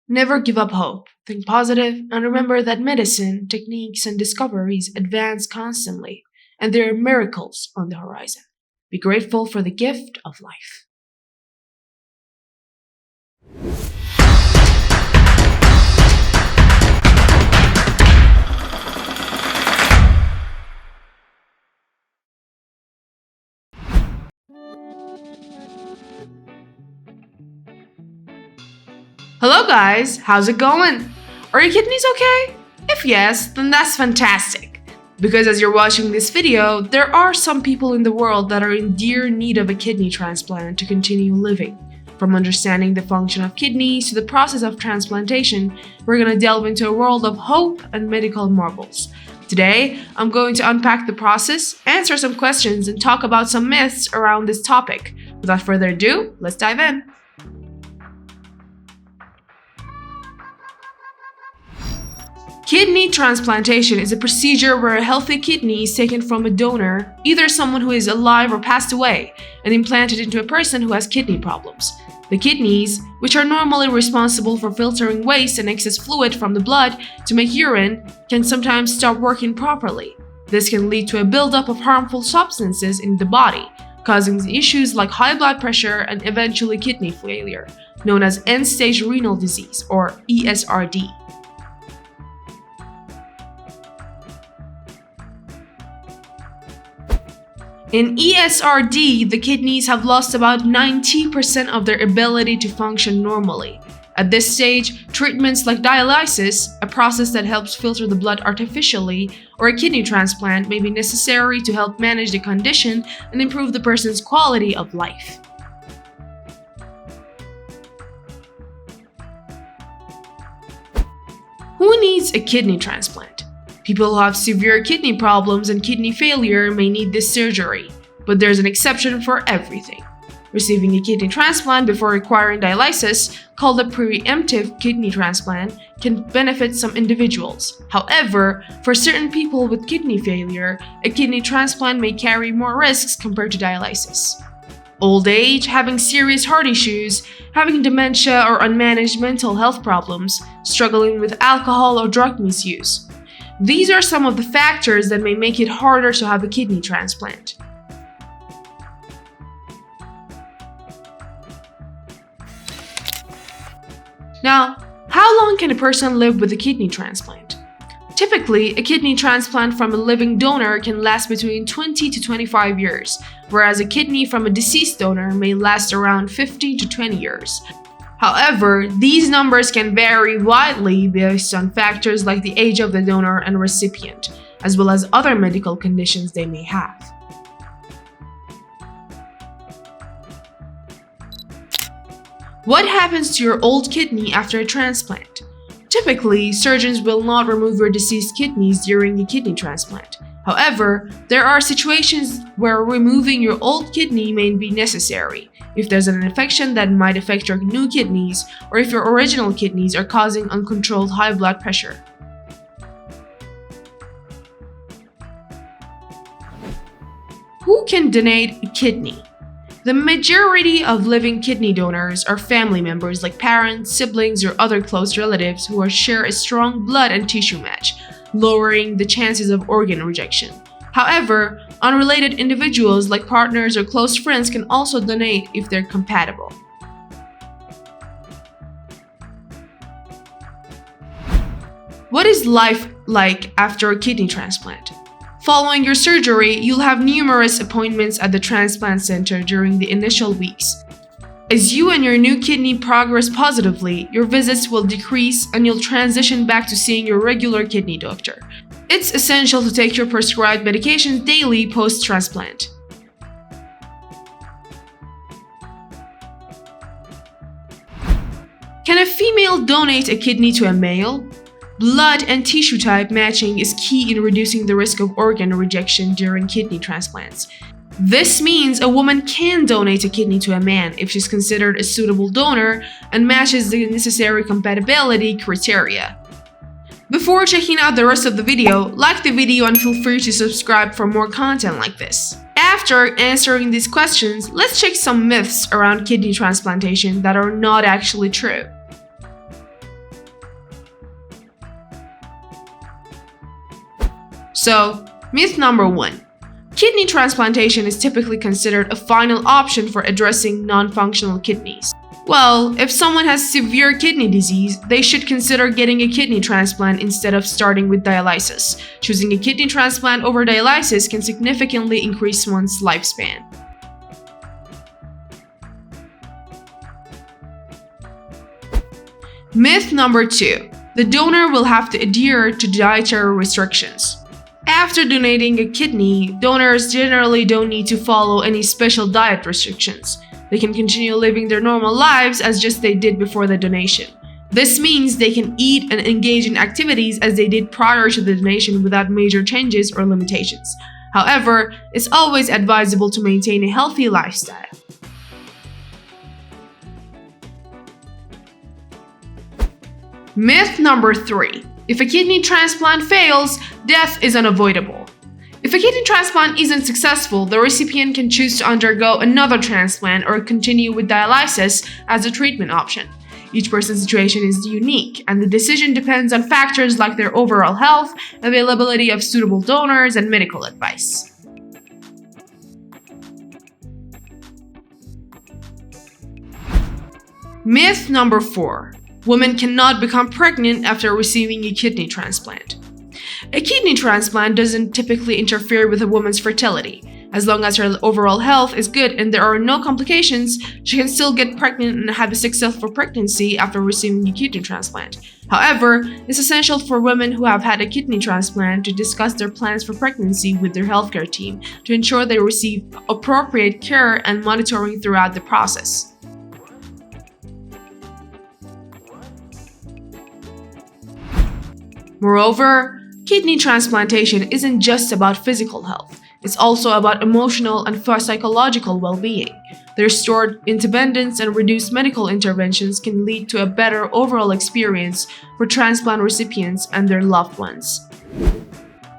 Never give up hope. Think positive and remember that medicine, techniques, and discoveries advance constantly, and there are miracles on the horizon. Be grateful for the gift of life. Hello guys, how's it going? Are your kidneys okay? If yes, then that's fantastic. Because as you're watching this video, there are some people in the world that are in dire need of a kidney transplant to continue living. From understanding the function of kidneys to the process of transplantation, we're going to delve into a world of hope and medical marvels. Today, I'm going to unpack the process, answer some questions, and talk about some myths around this topic. Without further ado, let's dive in. Kidney transplantation is a procedure where a healthy kidney is taken from a donor, either someone who is alive or passed away, and implanted into a person who has kidney problems. The kidneys, which are normally responsible for filtering waste and excess fluid from the blood to make urine, can sometimes stop working properly. This can lead to a buildup of harmful substances in the body, causing issues like high blood pressure and eventually kidney failure, known as end-stage renal disease or ESRD. In ESRD, the kidneys have lost about 90% of their ability to function normally. At this stage, treatments like dialysis, a process that helps filter the blood artificially, or a kidney transplant may be necessary to help manage the condition and improve the person's quality of life. Who needs a kidney transplant? People who have severe kidney problems and kidney failure may need this surgery, but there's an exception for everything. Receiving a kidney transplant before requiring dialysis, called a preemptive kidney transplant, can benefit some individuals. However, for certain people with kidney failure, a kidney transplant may carry more risks compared to dialysis. Old age, having serious heart issues, having dementia or unmanaged mental health problems, struggling with alcohol or drug misuse. These are some of the factors that may make it harder to have a kidney transplant. Now, how long can a person live with a kidney transplant? Typically, a kidney transplant from a living donor can last between 20 to 25 years, whereas a kidney from a deceased donor may last around 15 to 20 years. However, these numbers can vary widely based on factors like the age of the donor and recipient, as well as other medical conditions they may have. What happens to your old kidney after a transplant? Typically, surgeons will not remove your deceased kidneys during a kidney transplant. However, there are situations where removing your old kidney may be necessary, if there's an infection that might affect your new kidneys, or if your original kidneys are causing uncontrolled high blood pressure. Who can donate a kidney? The majority of living kidney donors are family members like parents, siblings, or other close relatives who share a strong blood and tissue match, lowering the chances of organ rejection. However, unrelated individuals like partners or close friends can also donate if they're compatible. What is life like after a kidney transplant? Following your surgery, you'll have numerous appointments at the transplant center during the initial weeks. As you and your new kidney progress positively, your visits will decrease and you'll transition back to seeing your regular kidney doctor. It's essential to take your prescribed medications daily post-transplant. Can a female donate a kidney to a male? Blood and tissue type matching is key in reducing the risk of organ rejection during kidney transplants. This means a woman can donate a kidney to a man if she's considered a suitable donor and matches the necessary compatibility criteria. Before checking out the rest of the video, like the video and feel free to subscribe for more content like this. After answering these questions, let's check some myths around kidney transplantation that are not actually true. So, myth number 1. Kidney transplantation is typically considered a final option for addressing non-functional kidneys. Well, if someone has severe kidney disease, they should consider getting a kidney transplant instead of starting with dialysis. Choosing a kidney transplant over dialysis can significantly increase one's lifespan. Myth number 2. The donor will have to adhere to dietary restrictions. After donating a kidney, donors generally don't need to follow any special diet restrictions. They can continue living their normal lives as just they did before the donation. This means they can eat and engage in activities as they did prior to the donation without major changes or limitations. However, it's always advisable to maintain a healthy lifestyle. Myth number 3. If a kidney transplant fails, death is unavoidable. If a kidney transplant isn't successful, the recipient can choose to undergo another transplant or continue with dialysis as a treatment option. Each person's situation is unique, and the decision depends on factors like their overall health, availability of suitable donors, and medical advice. Myth number 4. Women cannot become pregnant after receiving a kidney transplant. A kidney transplant doesn't typically interfere with a woman's fertility. As long as her overall health is good and there are no complications, she can still get pregnant and have a successful pregnancy after receiving a kidney transplant. However, it's essential for women who have had a kidney transplant to discuss their plans for pregnancy with their healthcare team to ensure they receive appropriate care and monitoring throughout the process. Moreover, kidney transplantation isn't just about physical health. It's also about emotional and psychological well-being. The restored independence and reduced medical interventions can lead to a better overall experience for transplant recipients and their loved ones.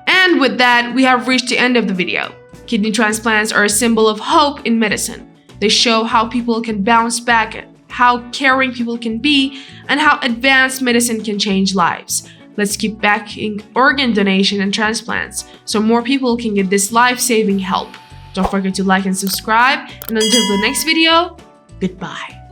And with that, we have reached the end of the video. Kidney transplants are a symbol of hope in medicine. They show how people can bounce back, how caring people can be, and how advanced medicine can change lives. Let's keep backing organ donation and transplants so more people can get this life-saving help. Don't forget to like and subscribe, and until the next video, goodbye.